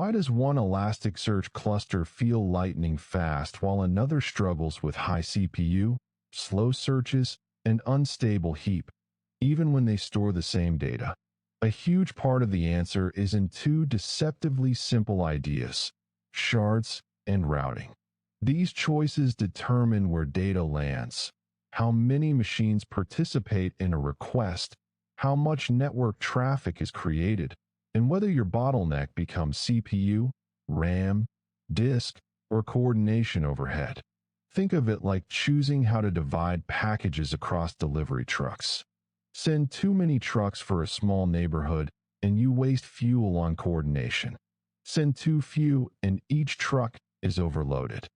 Why does one Elasticsearch cluster feel lightning fast while another struggles with high CPU, slow searches, and unstable heap, even when they store the same data? A huge part of the answer is in two deceptively simple ideas: shards and routing. These choices determine where data lands, how many machines participate in a request, how much network traffic is created, and whether your bottleneck becomes CPU, RAM, disk, or coordination overhead. Think of it like choosing how to divide packages across delivery trucks. Send too many trucks for a small neighborhood, and you waste fuel on coordination. Send too few, and each truck is overloaded.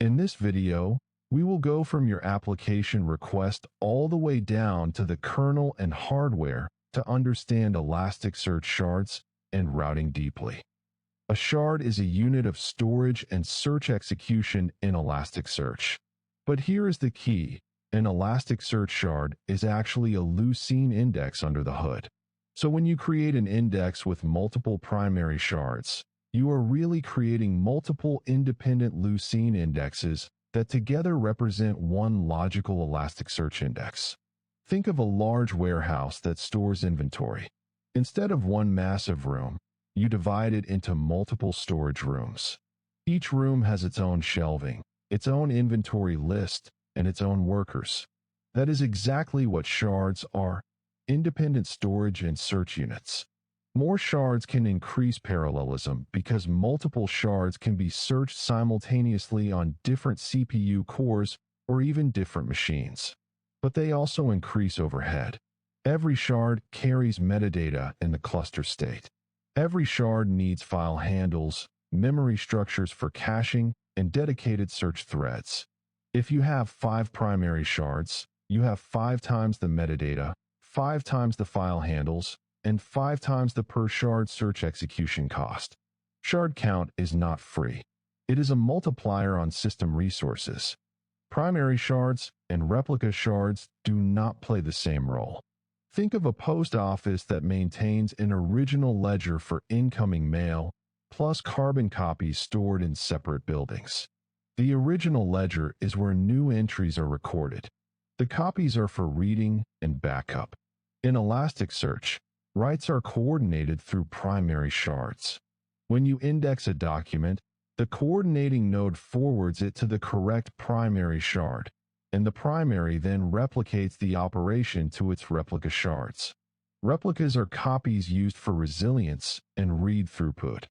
In this video, we will go from your application request all the way down to the kernel and hardware to understand Elasticsearch shards and routing deeply. A shard is a unit of storage and search execution in Elasticsearch. But here is the key: an Elasticsearch shard is actually a Lucene index under the hood. So when you create an index with multiple primary shards, you are really creating multiple independent Lucene indexes that together represent one logical Elasticsearch index. Think of a large warehouse that stores inventory. Instead of one massive room, you divide it into multiple storage rooms. Each room has its own shelving, its own inventory list, and its own workers. That is exactly what shards are: independent storage and search units. More shards can increase parallelism because multiple shards can be searched simultaneously on different CPU cores or even different machines. But they also increase overhead. Every shard carries metadata in the cluster state. Every shard needs file handles, memory structures for caching, and dedicated search threads. If you have 5 primary shards, you have 5 times the metadata, 5 times the file handles, and 5 times the per shard search execution cost. Shard count is not free. It is a multiplier on system resources. Primary shards and replica shards do not play the same role. Think of a post office that maintains an original ledger for incoming mail, plus carbon copies stored in separate buildings. The original ledger is where new entries are recorded. The copies are for reading and backup. In Elasticsearch, writes are coordinated through primary shards. When you index a document, the coordinating node forwards it to the correct primary shard, and the primary then replicates the operation to its replica shards. Replicas are copies used for resilience and read throughput.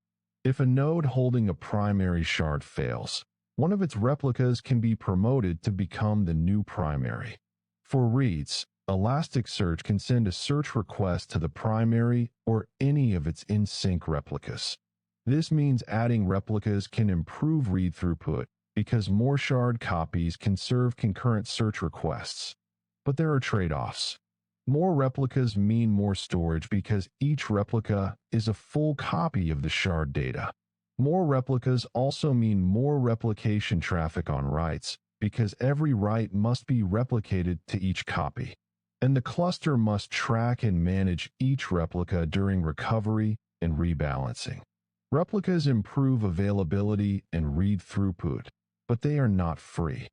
If a node holding a primary shard fails, one of its replicas can be promoted to become the new primary. For reads, Elasticsearch can send a search request to the primary or any of its in-sync replicas. This means adding replicas can improve read throughput because more shard copies can serve concurrent search requests. But there are trade-offs. More replicas mean more storage because each replica is a full copy of the shard data. More replicas also mean more replication traffic on writes because every write must be replicated to each copy. And the cluster must track and manage each replica during recovery and rebalancing. Replicas improve availability and read throughput, but they are not free.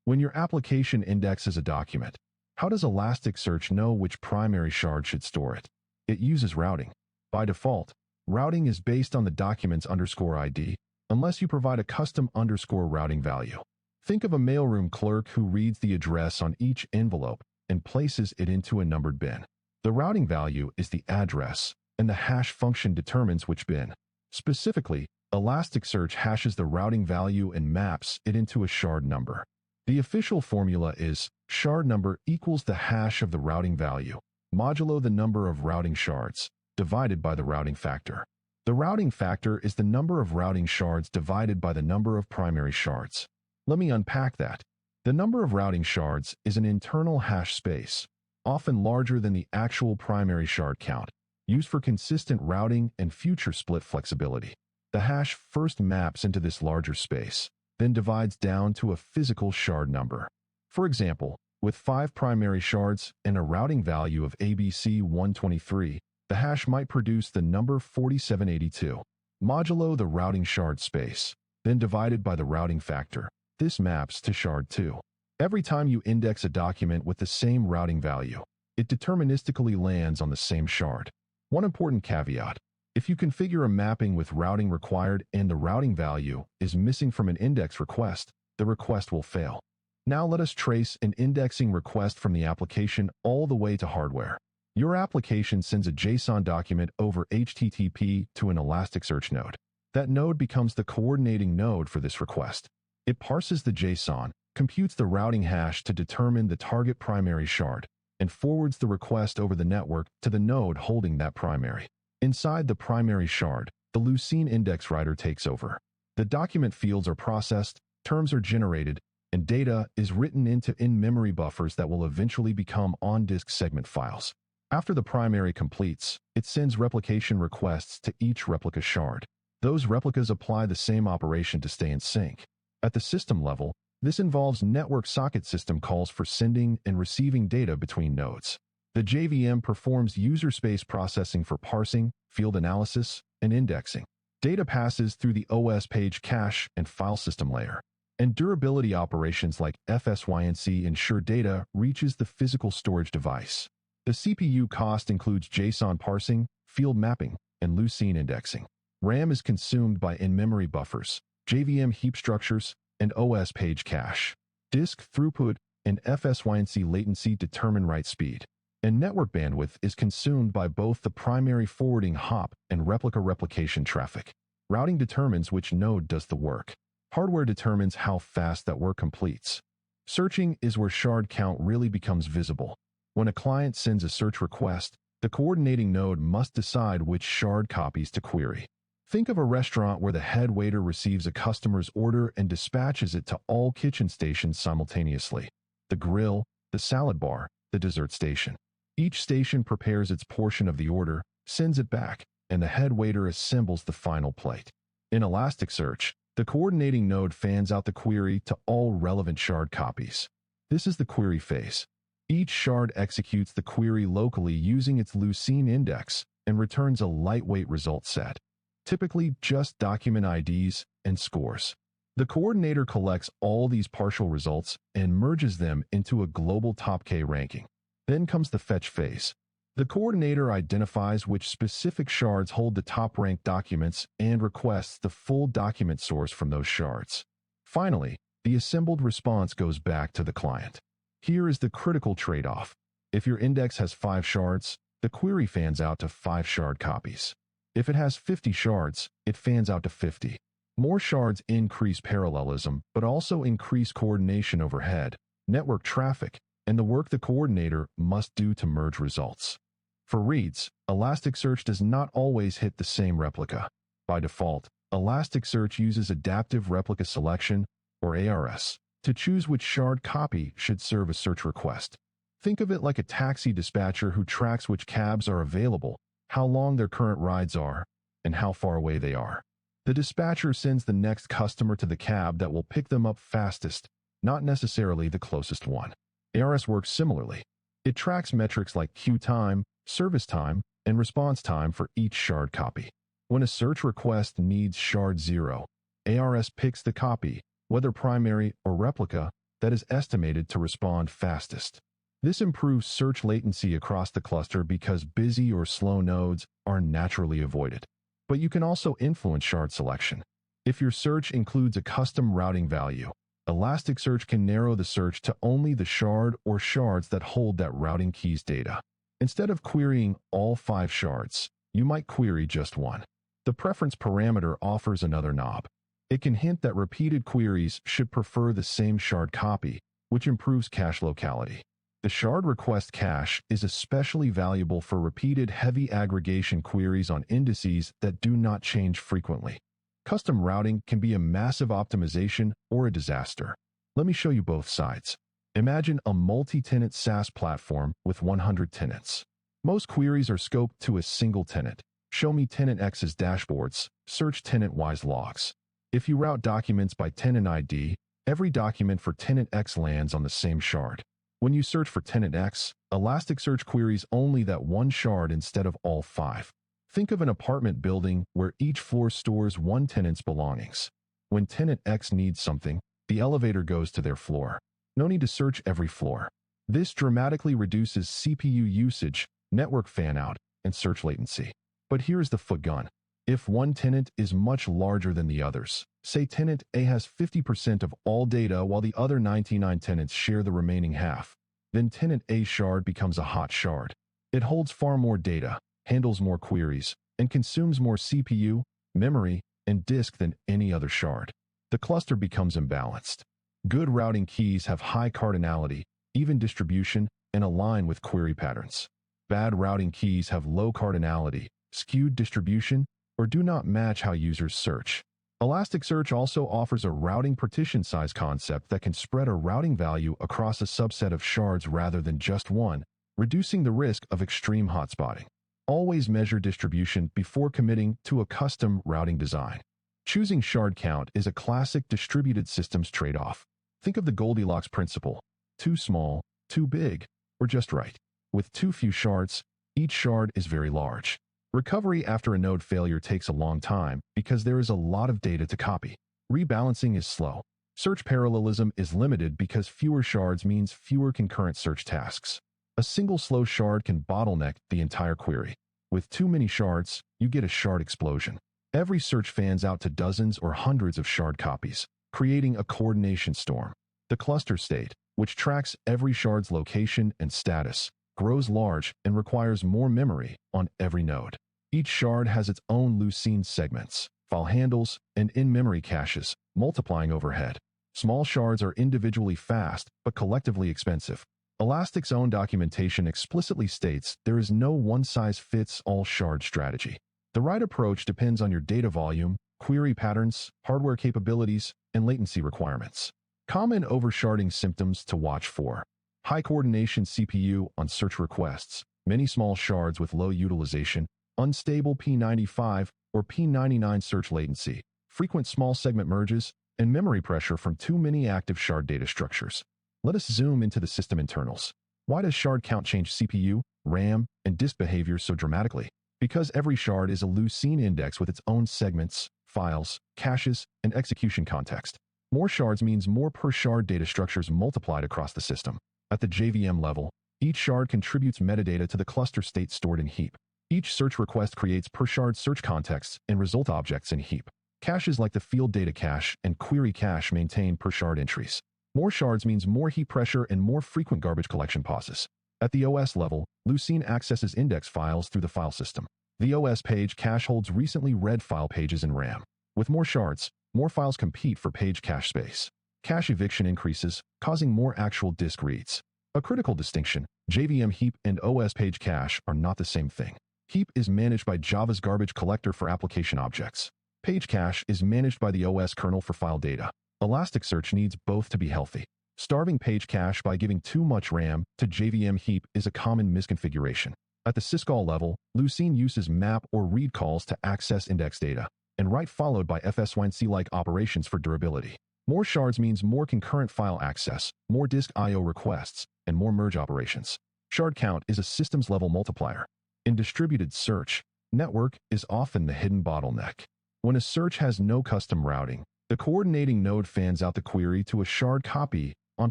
When your application indexes a document, how does Elasticsearch know which primary shard should store it? It uses routing. By default, routing is based on the document's _ID, unless you provide a custom _routing value. Think of a mailroom clerk who reads the address on each envelope and places it into a numbered bin. The routing value is the address, and the hash function determines which bin. Specifically, Elasticsearch hashes the routing value and maps it into a shard number. The official formula is shard number equals the hash of the routing value, modulo the number of routing shards, divided by the routing factor. The routing factor is the number of routing shards divided by the number of primary shards. Let me unpack that. The number of routing shards is an internal hash space, often larger than the actual primary shard count, used for consistent routing and future split flexibility. The hash first maps into this larger space, then divides down to a physical shard number. For example, with 5 primary shards and a routing value of ABC 123, the hash might produce the number 4782. modulo the routing shard space, then divided by the routing factor. This maps to shard 2. Every time you index a document with the same routing value, it deterministically lands on the same shard. One important caveat: if you configure a mapping with routing required and the routing value is missing from an index request, the request will fail. Now let us trace an indexing request from the application all the way to hardware. Your application sends a JSON document over HTTP to an Elasticsearch node. That node becomes the coordinating node for this request. It parses the JSON, computes the routing hash to determine the target primary shard, and forwards the request over the network to the node holding that primary. Inside the primary shard, the Lucene index writer takes over. The document fields are processed, terms are generated, and data is written into in-memory buffers that will eventually become on-disk segment files. After the primary completes, it sends replication requests to each replica shard. Those replicas apply the same operation to stay in sync. At the system level, this involves network socket system calls for sending and receiving data between nodes. The JVM performs user space processing for parsing, field analysis, and indexing. Data passes through the OS page cache and file system layer. And durability operations like FSYNC ensure data reaches the physical storage device. The CPU cost includes JSON parsing, field mapping, and Lucene indexing. RAM is consumed by in-memory buffers, JVM heap structures, and OS page cache. Disk throughput and FSYNC latency determine write speed. And network bandwidth is consumed by both the primary forwarding hop and replica replication traffic. Routing determines which node does the work. Hardware determines how fast that work completes. Searching is where shard count really becomes visible. When a client sends a search request, the coordinating node must decide which shard copies to query. Think of a restaurant where the head waiter receives a customer's order and dispatches it to all kitchen stations simultaneously: the grill, the salad bar, the dessert station. Each station prepares its portion of the order, sends it back, and the head waiter assembles the final plate. In Elasticsearch, the coordinating node fans out the query to all relevant shard copies. This is the query phase. Each shard executes the query locally using its Lucene index and returns a lightweight result set, typically just document IDs and scores. The coordinator collects all these partial results and merges them into a global top K ranking. Then comes the fetch phase. The coordinator identifies which specific shards hold the top-ranked documents and requests the full document source from those shards. Finally, the assembled response goes back to the client. Here is the critical trade-off. If your index has 5 shards, the query fans out to 5 shard copies. If it has 50 shards, it fans out to 50. More shards increase parallelism, but also increase coordination overhead, network traffic, and the work the coordinator must do to merge results. For reads, Elasticsearch does not always hit the same replica. By default, Elasticsearch uses adaptive replica selection, or ARS, to choose which shard copy should serve a search request. Think of it like a taxi dispatcher who tracks which cabs are available, how long their current rides are, and how far away they are. The dispatcher sends the next customer to the cab that will pick them up fastest, not necessarily the closest one. ARS works similarly. It tracks metrics like queue time, service time, and response time for each shard copy. When a search request needs shard 0, ARS picks the copy, whether primary or replica, that is estimated to respond fastest. This improves search latency across the cluster because busy or slow nodes are naturally avoided. But you can also influence shard selection. If your search includes a custom routing value, Elasticsearch can narrow the search to only the shard or shards that hold that routing key's data. Instead of querying all 5 shards, you might query just one. The preference parameter offers another knob. It can hint that repeated queries should prefer the same shard copy, which improves cache locality. The shard request cache is especially valuable for repeated heavy aggregation queries on indices that do not change frequently. Custom routing can be a massive optimization or a disaster. Let me show you both sides. Imagine a multi-tenant SaaS platform with 100 tenants. Most queries are scoped to a single tenant. Show me tenant X's dashboards, search tenant Y's logs. If you route documents by tenant ID, every document for tenant X lands on the same shard. When you search for tenant X, Elasticsearch queries only that one shard instead of all 5. Think of an apartment building where each floor stores one tenant's belongings. When tenant X needs something, the elevator goes to their floor. No need to search every floor. This dramatically reduces CPU usage, network fan-out, and search latency. But here's the footgun. If one tenant is much larger than the others, say tenant A has 50% of all data while the other 99 tenants share the remaining half, then tenant A shard becomes a hot shard. It holds far more data, handles more queries, and consumes more CPU, memory, and disk than any other shard. The cluster becomes imbalanced. Good routing keys have high cardinality, even distribution, and align with query patterns. Bad routing keys have low cardinality, skewed distribution, or do not match how users search. Elasticsearch also offers a routing partition size concept that can spread a routing value across a subset of shards rather than just one, reducing the risk of extreme hotspotting. Always measure distribution before committing to a custom routing design. Choosing shard count is a classic distributed systems trade-off. Think of the Goldilocks principle: too small, too big, or just right. With too few shards, each shard is very large. Recovery after a node failure takes a long time because there is a lot of data to copy. Rebalancing is slow. Search parallelism is limited because fewer shards means fewer concurrent search tasks. A single slow shard can bottleneck the entire query. With too many shards, you get a shard explosion. Every search fans out to dozens or hundreds of shard copies, creating a coordination storm. The cluster state, which tracks every shard's location and status, grows large and requires more memory on every node. Each shard has its own Lucene segments, file handles, and in-memory caches, multiplying overhead. Small shards are individually fast, but collectively expensive. Elastic's own documentation explicitly states there is no one-size-fits-all shard strategy. The right approach depends on your data volume, query patterns, hardware capabilities, and latency requirements. Common oversharding symptoms to watch for: high coordination CPU on search requests, many small shards with low utilization, unstable P95 or P99 search latency, frequent small segment merges, and memory pressure from too many active shard data structures. Let us zoom into the system internals. Why does shard count change CPU, RAM, and disk behavior so dramatically? Because every shard is a Lucene index with its own segments, files, caches, and execution context. More shards means more per-shard data structures multiplied across the system. At the JVM level, each shard contributes metadata to the cluster state stored in heap. Each search request creates per-shard search contexts and result objects in heap. Caches like the field data cache and query cache maintain per-shard entries. More shards means more heap pressure and more frequent garbage collection pauses. At the OS level, Lucene accesses index files through the file system. The OS page cache holds recently read file pages in RAM. With more shards, more files compete for page cache space. Cache eviction increases, causing more actual disk reads. A critical distinction: JVM heap and OS page cache are not the same thing. Heap is managed by Java's garbage collector for application objects. Page cache is managed by the OS kernel for file data. Elasticsearch needs both to be healthy. Starving page cache by giving too much RAM to JVM heap is a common misconfiguration. At the syscall level, Lucene uses map or read calls to access index data, and write followed by fsync-like operations for durability. More shards means more concurrent file access, more disk I/O requests, and more merge operations. Shard count is a systems-level multiplier. In distributed search, network is often the hidden bottleneck. When a search has no custom routing, the coordinating node fans out the query to a shard copy on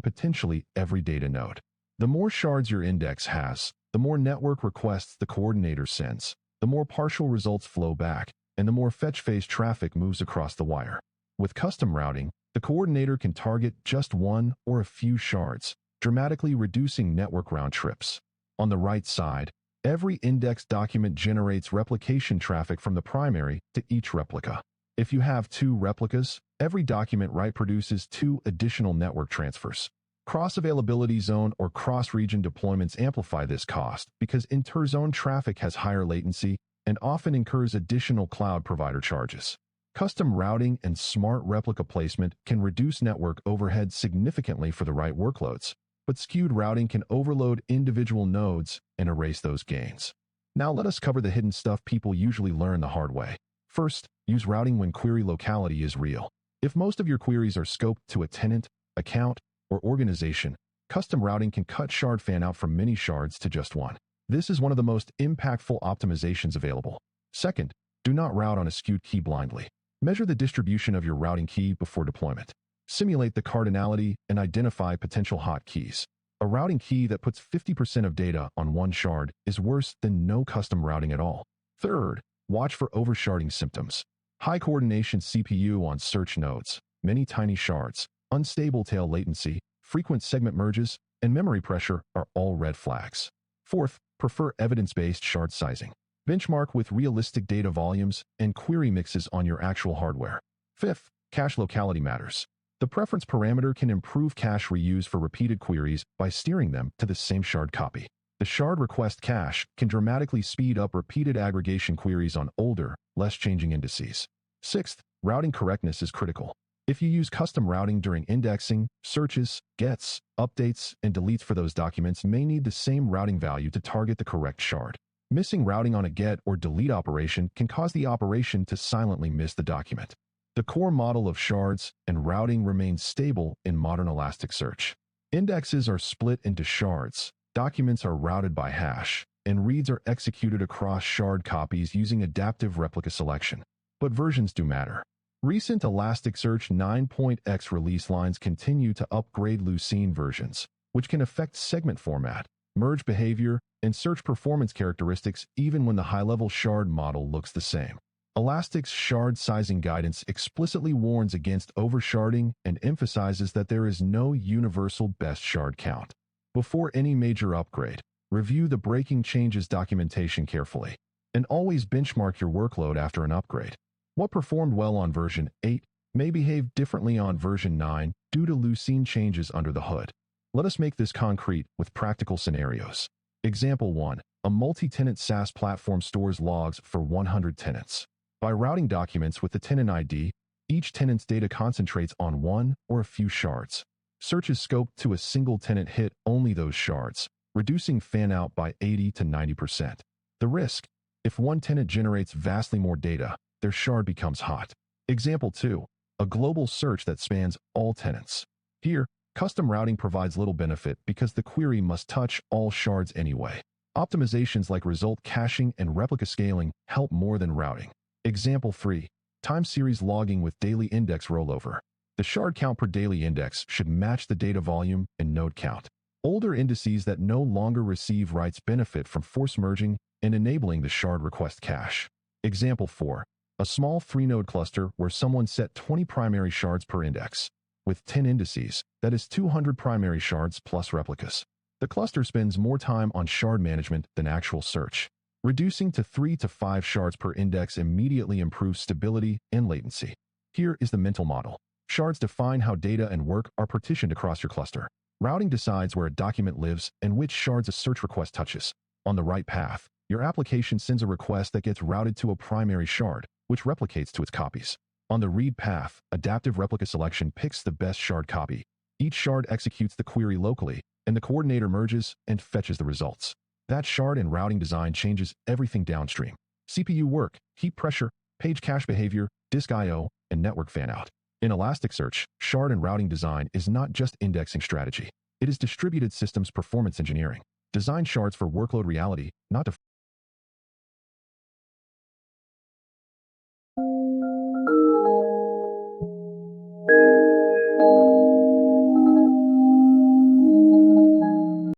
potentially every data node. The more shards your index has, the more network requests the coordinator sends, the more partial results flow back, and the more fetch phase traffic moves across the wire. With custom routing, the coordinator can target just one or a few shards, dramatically reducing network round trips. On the right side, every index document generates replication traffic from the primary to each replica. If you have two replicas, every document write produces two additional network transfers. Cross-availability zone or cross-region deployments amplify this cost because inter-zone traffic has higher latency and often incurs additional cloud provider charges. Custom routing and smart replica placement can reduce network overhead significantly for the right workloads, but skewed routing can overload individual nodes and erase those gains. Now let us cover the hidden stuff people usually learn the hard way. First, use routing when query locality is real. If most of your queries are scoped to a tenant, account, or organization, custom routing can cut shard fan out from many shards to just one. This is one of the most impactful optimizations available. Second, do not route on a skewed key blindly. Measure the distribution of your routing key before deployment. Simulate the cardinality and identify potential hot keys. A routing key that puts 50% of data on one shard is worse than no custom routing at all. Third, watch for oversharding symptoms. High coordination CPU on search nodes, many tiny shards, unstable tail latency, frequent segment merges, and memory pressure are all red flags. Fourth, prefer evidence-based shard sizing. Benchmark with realistic data volumes and query mixes on your actual hardware. Fifth, cache locality matters. The preference parameter can improve cache reuse for repeated queries by steering them to the same shard copy. The shard request cache can dramatically speed up repeated aggregation queries on older, less changing indices. Sixth, routing correctness is critical. If you use custom routing during indexing, searches, gets, updates, and deletes for those documents may need the same routing value to target the correct shard. Missing routing on a get or delete operation can cause the operation to silently miss the document. The core model of shards and routing remains stable in modern Elasticsearch. Indexes are split into shards, documents are routed by hash, and reads are executed across shard copies using adaptive replica selection. But versions do matter. Recent Elasticsearch 9.x release lines continue to upgrade Lucene versions, which can affect segment format, merge behavior, and search performance characteristics even when the high-level shard model looks the same. Elastic's shard sizing guidance explicitly warns against oversharding and emphasizes that there is no universal best shard count. Before any major upgrade, review the breaking changes documentation carefully, and always benchmark your workload after an upgrade. What performed well on version 8 may behave differently on version 9 due to Lucene changes under the hood. Let us make this concrete with practical scenarios. Example 1. A multi-tenant SaaS platform stores logs for 100 tenants. By routing documents with the tenant ID, each tenant's data concentrates on one or a few shards. Searches scoped to a single tenant hit only those shards, reducing fan-out by 80 to 90%. The risk: if one tenant generates vastly more data, their shard becomes hot. Example 2. A global search that spans all tenants. Here, custom routing provides little benefit because the query must touch all shards anyway. Optimizations like result caching and replica scaling help more than routing. Example 3. Time series logging with daily index rollover. The shard count per daily index should match the data volume and node count. Older indices that no longer receive writes benefit from force merging and enabling the shard request cache. Example 4. A small 3-node cluster where someone set 20 primary shards per index. With 10 indices, that is 200 primary shards plus replicas. The cluster spends more time on shard management than actual search. Reducing to 3 to 5 shards per index immediately improves stability and latency. Here is the mental model. Shards define how data and work are partitioned across your cluster. Routing decides where a document lives and which shards a search request touches. On the right path, your application sends a request that gets routed to a primary shard, which replicates to its copies. On the read path, adaptive replica selection picks the best shard copy. Each shard executes the query locally, and the coordinator merges and fetches the results. That shard and routing design changes everything downstream: CPU work, heap pressure, page cache behavior, disk I/O, and network fan-out. In Elasticsearch, shard and routing design is not just indexing strategy. It is distributed systems performance engineering. Design shards for workload reality, not